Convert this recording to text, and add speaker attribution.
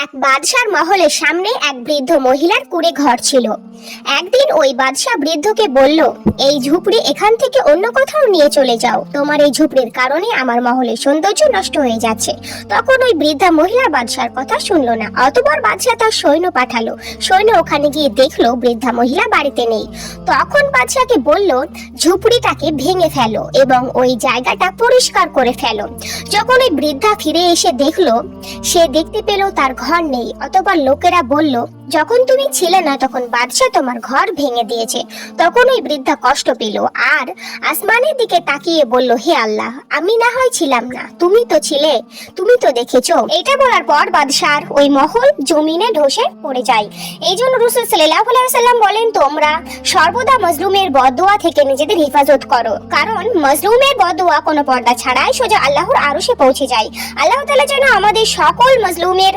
Speaker 1: এক বাদশার মহলের সামনে এক বৃদ্ধ মহিলার কুঁড়ে ঘর ছিল। একদিন ওই বাদশা বৃদ্ধকে বলল, এই ঝুপড়ি এখান থেকে অন্য কোথাও নিয়ে চলে যাও, তোমার এই ঝুপড়ির কারণে আমার মহলের সৌন্দর্য নষ্ট হয়ে যাচ্ছে। তখন ওই বৃদ্ধা মহিলা বাদশার কথা শুনলো না। অতঃপর বাদশা তার সৈন্য পাঠালো। সৈন্য ওখানে গিয়ে দেখলো বৃদ্ধা মহিলা বাড়িতে নেই। তখন বাদশাকে বলল, ঝুপড়িটাকে ভেঙে ফেলো এবং ওই জায়গাটা পরিষ্কার করে ফেলো। যখন ওই বৃদ্ধা ফিরে এসে দেখলো, সে দেখতে পেল তার ঘর নেই। অতঃপর লোকেরা বলল, যখন তুমি ছিলে না তখন বাদশাহ তোমার ঘর ভেঙে দিয়েছে। তখন ওই বৃদ্ধা কষ্ট পেল আর আসমানের দিকে তাকিয়ে বলল, হে আল্লাহ, আমি না হয় ছিলাম না, তুমি তো ছিলে, তুমি তো দেখেছো। এটা বলার পর বাদশার ওই মহল জমিনে ধসে পড়ে যায়। এই জন্য রাসূল সাল্লাল্লাহু আলাইহি ওয়াসাল্লাম বলেন, তোমরা সর্বদা মজলুমের বদদুয়া থেকে নিজেদের হেফাজত করো, কারণ মজলুমের বদদুয়া কোনো পর্দা ছাড়াই সোজা আল্লাহর আরশে পৌঁছে যায়। আল্লাহ তাআলা যেন আমাদের সকল মজলুমের